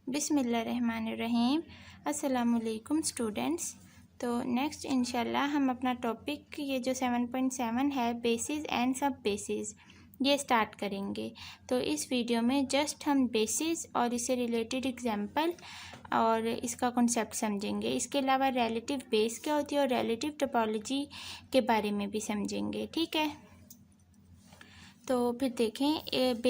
बिस्मिल्लाहिर्रहमानिर्रहीम। अस्सलामुअलैकुम स्टूडेंट्स। तो नेक्स्ट इंशाल्लाह हम अपना टॉपिक ये जो 7.7 है बेसिस एंड सब बेसिस ये स्टार्ट करेंगे। तो इस वीडियो में जस्ट हम बेसिस और इससे रिलेटेड एग्जांपल और इसका कॉन्सेप्ट समझेंगे। इसके अलावा रिलेटिव बेस क्या होती है और रिलेटिव टोपोलॉजी के बारे में भी समझेंगे। ठीक है, तो फिर देखें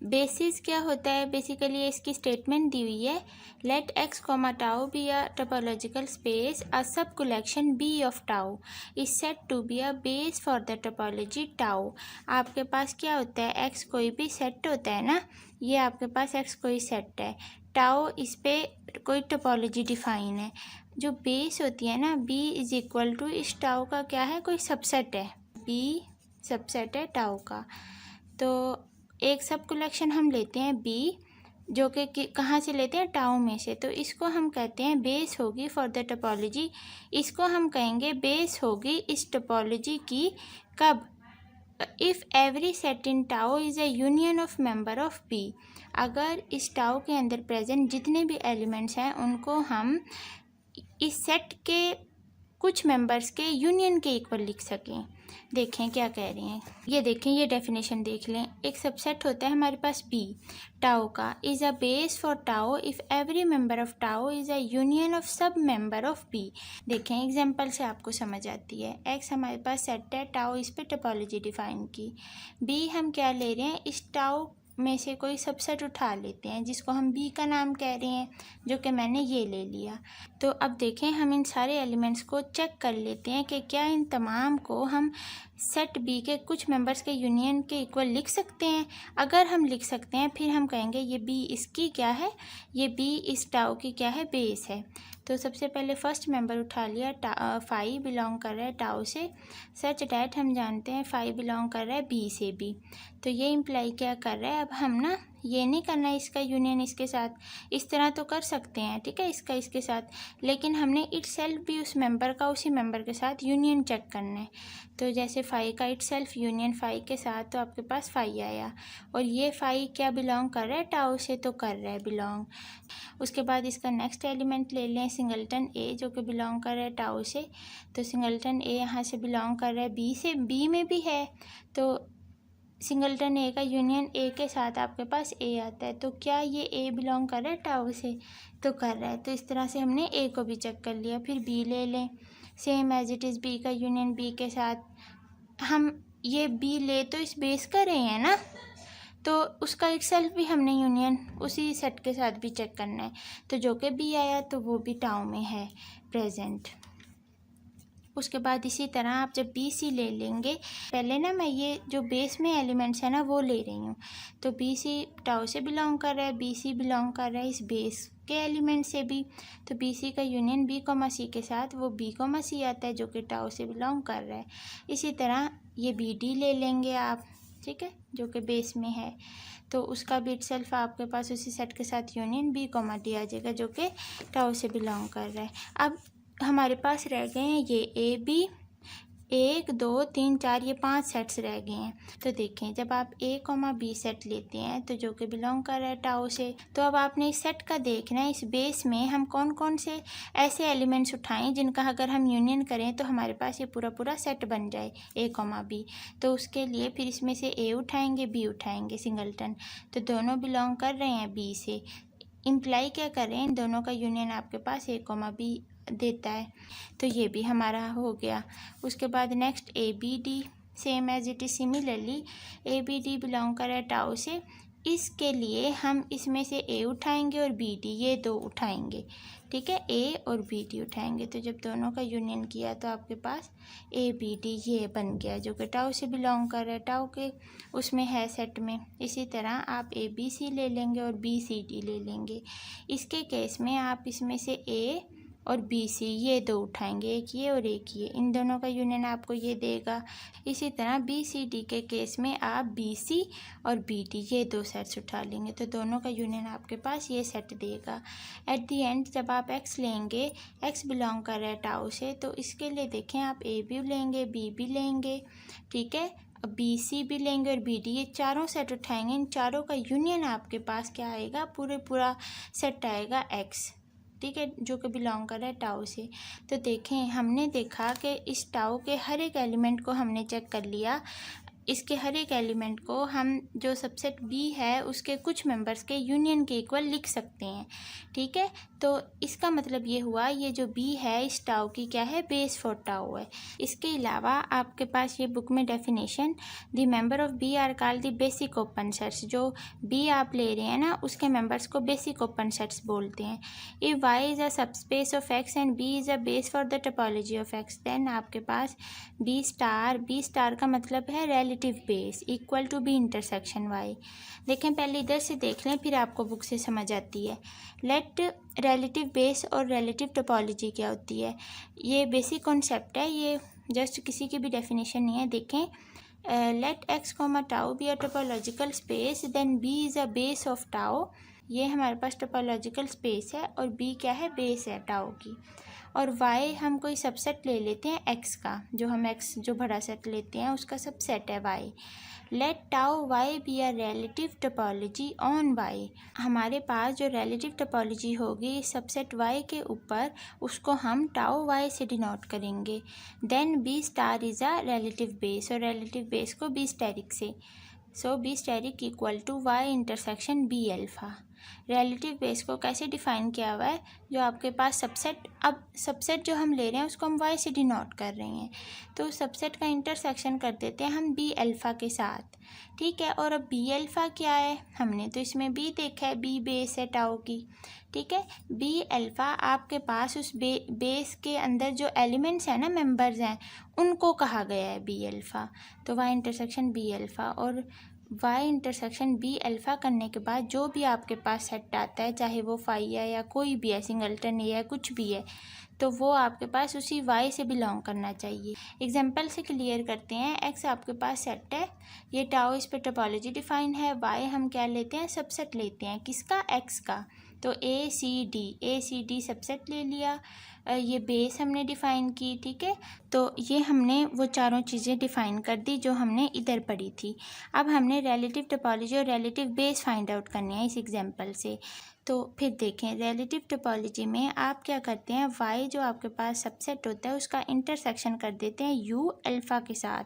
बेसिस क्या होता है। बेसिकली इसकी स्टेटमेंट दी हुई है, let X comma tau be a topological space, a subcollection B of tau is set to be a base for the topology tau. आपके पास क्या होता है, एक्स कोई भी सेट होता है ना, ये आपके पास एक्स कोई सेट है, टाउ इस पे कोई टोपोलॉजी डिफाइन है। जो बेस होती है ना, बी इज इक्वल टू इस टाउ का क्या है, कोई सबसेट है, बी सबसेट है टाउ का। तो एक सब कलेक्शन हम लेते हैं बी, जो कि कहाँ से लेते हैं, टाउ में से। तो इसको हम कहते हैं बेस होगी फॉर द टोपोलॉजी। इसको हम कहेंगे बेस होगी इस टोपोलॉजी की कब, if every set in tau is a union of member of B. अगर इस टाउ के अंदर प्रेजेंट जितने भी एलिमेंट्स हैं उनको हम इस सेट के कुछ मेंबर्स के यूनियन के इक्वल लिख सकें। देखें क्या कह रही हैं, ये देखें, ये डेफिनेशन देख लें। एक सबसेट होता है हमारे पास बी टाउ का, is a base for tau if every member of tau is a union of सब मेंबर ऑफ बी। देखें एग्जांपल से आपको समझ आती है। एक्स हमारे पास सेट है, टाउ इस पे टोपोलॉजी डिफाइन की, बी हम क्या ले रहे हैं, इस टाउ में से कोई सबसेट उठा लेते हैं जिसको हम बी का नाम कह रहे हैं, जो कि मैंने ये ले लिया। तो अब देखें हम इन सारे एलिमेंट्स को चेक कर लेते हैं कि क्या इन तमाम को हम सेट बी के कुछ मेंबर्स के यूनियन के इक्वल लिख सकते हैं। अगर हम लिख सकते हैं फिर हम कहेंगे ये बी इसकी क्या है, ये बी इस टाउ की क्या है, बेस है। तो सबसे पहले फर्स्ट मेंबर उठा लिया, फाई बिलोंग कर रहा है टाउ से, सच डैट हम जानते हैं फाई बिलोंग कर रहा है बी से भी। तो ये इम्प्लाई क्या कर रहा है, अब हम ना ये नहीं करना है इसका यूनियन इसके साथ, इस तरह तो कर सकते हैं, ठीक है, इसका इसके साथ, लेकिन हमने इटसेल्फ भी उस मेंबर का उसी मेंबर के साथ यूनियन चेक करना है। तो जैसे फाई का इटसेल्फ यूनियन फाई के साथ, तो आपके पास फाई आया, और ये फाई क्या बिलोंग कर रहा है, टाउ से, तो कर रहा है बिलोंग। उसके बाद इसका नेक्स्ट एलिमेंट ले लें, सिंगल्टन ए, जो कि बिलोंग कर रहा है टाउ से। तो सिंगल्टन ए यहाँ से बिलोंग कर रहा है बी से, बी में भी है, तो सिंगल्टन ए का यूनियन ए के साथ आपके पास ए आता है। तो क्या ये ए बिलोंग कर रहा है टाउ से, तो कर रहा है। तो इस तरह से हमने ए को भी चेक कर लिया। फिर बी ले लें, same as it is, B का यूनियन बी के साथ। हम ये बी ले तो इस बेस का रहे हैं ना, तो उसका इटसेल्फ भी हमने यूनियन उसी सेट के साथ भी चेक करना है। तो जो कि बी आया तो वो भी टाउ में है प्रेजेंट। उसके बाद इसी तरह आप जब बी सी ले लेंगे, पहले ना मैं ये जो बेस में एलिमेंट्स है ना वो ले रही हूँ। तो बी सी टाउ से बिलोंग कर रहा है, बी सी बिलोंग कर रहा है इस बेस के एलिमेंट से भी। तो बी सी का यूनियन बी कॉमा सी के साथ वो बी कॉमा सी आता है, जो कि टाउ से बिलोंग कर रहा है। इसी तरह ये बी डी ले लेंगे आप, ठीक है, जो कि बेस में है। तो उसका भी इटसेल्फ आपके पास उसी सेट के साथ यूनियन बी कॉमा डी आ जाएगा, जो कि टाउ से बिलोंग कर रहा है। अब हमारे पास रह गए हैं ये ए बी, 1 2 3 4, ये 5 सेट्स रह गए हैं। तो देखें जब आप ए कॉमा बी सेट लेते हैं तो जो कि बिलोंग कर रहा है टाउ से, तो अब आपने इस सेट का देखना है इस बेस में हम कौन कौन से ऐसे एलिमेंट्स उठाएं जिनका अगर हम यूनियन करें तो हमारे पास ये पूरा पूरा सेट बन जाए ए कॉमा बी। तो उसके लिए फिर इसमें से ए उठाएंगे, बी उठाएंगे सिंगल्टन, तो दोनों बिलोंग कर रहे हैं बी से। इम्प्लाई क्या कर रहे हैं, इन दोनों का यूनियन आपके पास ए कॉमा बी देता है। तो ये भी हमारा हो गया। उसके बाद next A B D, same as it is, similarly A B D belong कर रहा है टाउ से। इसके लिए हम इसमें से ए उठाएंगे और बी डी, ये दो उठाएंगे, ठीक है, ए और बी डी उठाएंगे। तो जब दोनों का यूनियन किया तो आपके पास ए बी डी ये बन गया, जो कि टाउ से बिलोंग कर रहा है, टाउ के उसमें है सेट में। इसी तरह आप ए बी सी ले लेंगे और बी सी डी ले लेंगे। इसके केस में आप इसमें से ए और बी सी ये दो उठाएंगे, एक ये और एक ये, इन दोनों का यूनियन आपको ये देगा। इसी तरह बी सी डी के केस में आप बी सी और बी डी ये दो सेट्स उठा लेंगे, तो दोनों का यूनियन आपके पास ये सेट देगा। एट दी एंड जब आप एक्स लेंगे, एक्स बिलोंग कर रहा है टाउ से, तो इसके लिए देखें आप ए भी लेंगे बी भी लेंगे, ठीक है। BC भी लेंगे और BD, ये चारों सेट उठाएंगे, इन चारों का यूनियन आपके पास क्या आएगा, पूरा सेट आएगा X, ठीक है, जो कि बिलोंग कर रहा है टाउ से। तो देखें, हमने देखा कि इस टाउ के हर एक एलिमेंट को हमने चेक कर लिया, इसके हर एक एलिमेंट को हम जो सबसेट बी है उसके कुछ मेंबर्स के यूनियन के इक्वल लिख सकते हैं, ठीक है। तो इसका मतलब ये हुआ, ये जो बी है इस टाउ की क्या है, बेस फॉर टाउ है। इसके अलावा आपके पास ये बुक में definition, the member of B are called the basic open sets, जो बी आप ले रहे हैं ना उसके मेंबर्स को बेसिक ओपन सेट्स बोलते हैं। If Y is a subspace of X and B is a base for the topology of X, then आपके पास बी स्टार का मतलब है relative base equal to B intersection Y. देखें, पहले इधर से देख लें फिर आपको बुक से समझ आती है। लेट रिलेटिव बेस और रिलेटिव टोपोलॉजी क्या होती है, ये बेसिक कॉन्सेप्ट है, ये जस्ट किसी की भी डेफिनेशन नहीं है। देखें, let X comma tau be a topological space, then B is a base of tau, ये हमारे पास टोपोलॉजिकल स्पेस है और बी क्या है, बेस है टाउ की। और वाई हम कोई सबसेट ले लेते हैं एक्स का, जो हम एक्स जो बड़ा सेट लेते हैं उसका सबसेट है Y. Let tau Y be a relative topology on Y, हमारे पास जो रिलेटिव टोपोलॉजी होगी सबसेट वाई के ऊपर, उसको हम टाउ वाई से डिनोट करेंगे। Then B star is a relative base, और रिलेटिव बेस को बी स्टेरिक से, so B asterisk equal to Y intersection B alpha. Relative base को कैसे डिफाइन किया हुआ है, जो आपके पास सबसेट, अब सबसेट जो हम ले रहे हैं उसको हम वाई से डिनोट कर रहे हैं, तो सबसेट का इंटरसेक्शन कर देते हैं हम बी अल्फ़ा के साथ, ठीक है। और अब बी अल्फ़ा क्या है, हमने तो इसमें बी देखा है, बी बेस है टाउ की, ठीक है। बी अल्फ़ा आपके पास उस बेस के अंदर जो एलिमेंट्स हैं ना, मेंबर्स हैं, उनको कहा गया है बी अल्फ़ा। तो वाई इंटरसेक्शन बी अल्फ़ा और वाई इंटरसेक्शन बी अल्फ़ा करने के बाद जो भी आपके पास सेट आता है, चाहे वो फाई है या कोई भी है, सिंगलटन है या कुछ भी है, तो वो आपके पास उसी वाई से बिलोंग करना चाहिए। एग्जांपल से क्लियर करते हैं, एक्स आपके पास सेट है, ये टाउ इस पे टोपोलॉजी डिफाइन है, वाई हम क्या लेते हैं, सबसेट लेते हैं, किसका, एक्स का। तो ए सी डी सबसेट ले लिया, ये बेस हमने डिफ़ाइन की, ठीक है। तो ये हमने वो चारों चीज़ें डिफ़ाइन कर दी जो हमने इधर पढ़ी थी। अब हमने रिलेटिव टोपोलॉजी और रिलेटिव बेस फाइंड आउट करनी है इस एग्जांपल से। तो फिर देखें, रिलेटिव टोपोलॉजी में आप क्या करते हैं, वाई जो आपके पास सबसेट होता है उसका इंटरसेक्शन कर देते हैं यू अल्फ़ा के साथ।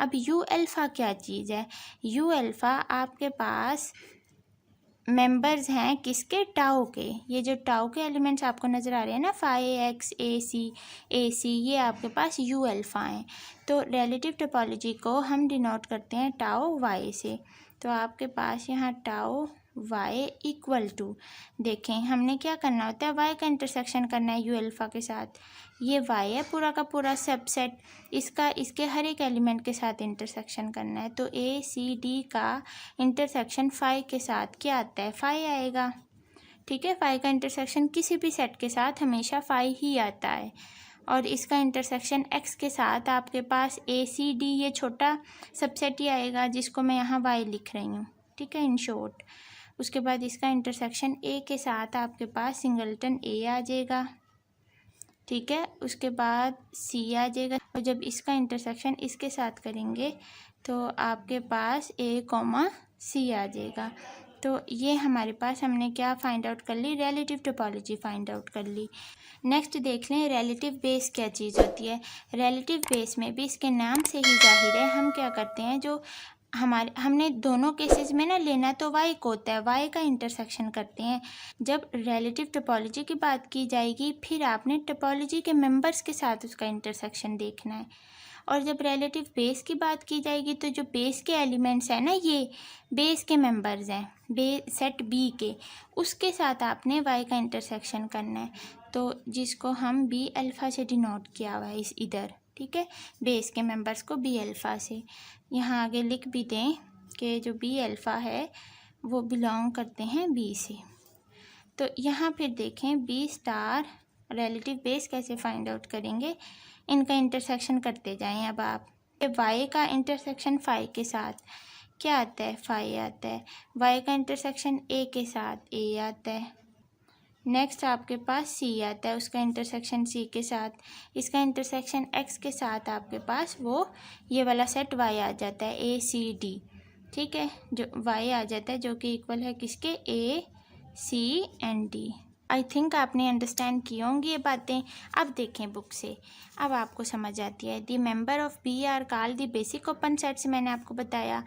अब यू अल्फ़ा क्या चीज़ है, यू अल्फ़ा आपके पास मेंबर्स हैं किसके, टाउ के। ये जो टाउ के एलिमेंट्स आपको नज़र आ रहे हैं ना, फाई एक्स ए सी, ये आपके पास यू अल्फ़ा हैं। तो रिलेटिव टोपोलॉजी को हम डिनोट करते हैं टाउ वाई से। तो आपके पास यहाँ टाउ वाई इक्वल टू, देखें हमने क्या करना होता है, वाई का इंटरसेक्शन करना है यू अल्फ़ा के साथ। ये वाई है पूरा का पूरा सबसेट, इसका इसके हर एक एलिमेंट के साथ इंटरसेक्शन करना है। तो ए सी डी का इंटरसेक्शन फाई के साथ क्या आता है, फाई आएगा, ठीक है। फाई का इंटरसेक्शन किसी भी सेट के साथ हमेशा फाई ही आता है। और इसका इंटरसेक्शन एक्स के साथ आपके पास ए सी डी, ये छोटा सबसेट ही आएगा जिसको मैं यहाँ वाई लिख रही हूँ, ठीक है, इन शॉर्ट। उसके बाद इसका इंटरसेक्शन ए के साथ आपके पास सिंगलटन ए आ जाएगा, ठीक है। उसके बाद सी आ जाएगा, और जब इसका इंटरसेक्शन इसके साथ करेंगे तो आपके पास ए कॉमा सी आ जाएगा। तो ये हमारे पास हमने क्या फाइंड आउट कर ली, रिलेटिव टोपोलॉजी फाइंड आउट कर ली। नेक्स्ट देख लें रिलेटिव बेस क्या चीज़ होती है। रिलेटिव बेस में भी इसके नाम से ही जाहिर है, हम क्या करते हैं, जो हमने दोनों केसेस में ना लेना तो वाई को होता है, वाई का इंटरसेक्शन करते हैं। जब रिलेटिव टोपोलॉजी की बात की जाएगी फिर आपने टोपोलॉजी के मेंबर्स के साथ उसका इंटरसेक्शन देखना है। और जब रिलेटिव बेस की बात की जाएगी तो जो बेस के एलिमेंट्स हैं ना, ये बेस के मेंबर्स हैं सेट बी के, उसके साथ आपने वाई का इंटरसेक्शन करना है। तो जिसको हम बी अल्फ़ा से डिनोट किया हुआ है इस इधर, ठीक है, बेस के मेंबर्स को बी अल्फ़ा से। यहाँ आगे लिख भी दें कि जो बी अल्फ़ा है वो बिलोंग करते हैं बी से। तो यहाँ फिर देखें बी स्टार रिलेटिव बेस कैसे फाइंड आउट करेंगे, इनका इंटरसेक्शन करते जाएं। अब आप वाई का इंटरसेक्शन फाई के साथ क्या आता है, फाई आता है। वाई का इंटरसेक्शन ए के साथ ए आता है, नेक्स्ट आपके पास सी आता है, उसका इंटरसेक्शन सी के साथ, इसका इंटरसेक्शन एक्स के साथ आपके पास वो ये वाला सेट वाई आ जाता है, ए सी डी। ठीक है, जो वाई आ जाता है जो कि इक्वल है किसके, ए सी एंड डी। आई थिंक आपने अंडरस्टैंड की होंगी ये बातें। अब देखें बुक से, अब आपको समझ आती है। The member of B are called the basic open sets, मैंने आपको बताया।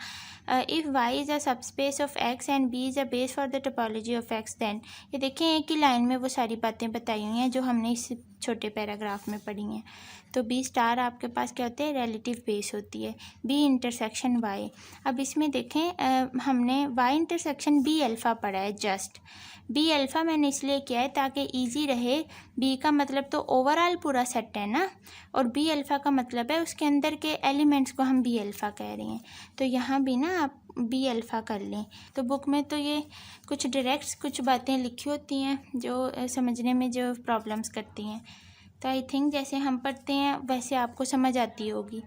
If Y is a subspace of X and B is a base for the topology of X, then ये देखें एक ही लाइन में वो सारी बातें बताई हुई हैं जो हमने इस छोटे पैराग्राफ में पढ़ी हैं। तो बी स्टार आपके पास क्या होते हैं, रिलेटिव बेस होती है, बी इंटरसेक्शन वाई। अब इसमें देखें हमने वाई इंटरसेक्शन बी अल्फ़ा पढ़ा है, जस्ट बी अल्फ़ा मैंने इसलिए किया है ताकि इजी रहे। बी का मतलब तो ओवरऑल पूरा सेट है ना, और बी अल्फ़ा का मतलब है उसके अंदर के एलिमेंट्स को हम बी अल्फ़ा कह रहे हैं। तो यहाँ भी ना आप बी अल्फ़ा कर लें। तो बुक में तो ये कुछ डायरेक्ट कुछ बातें लिखी होती हैं जो समझने में जो प्रॉब्लम्स करती हैं। तो आई थिंक जैसे हम पढ़ते हैं वैसे आपको समझ आती होगी।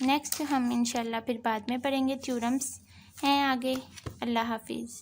नेक्स्ट हम इंशाल्लाह फिर बाद में पढ़ेंगे, थ्योरम्स हैं आगे। अल्लाह हाफिज़।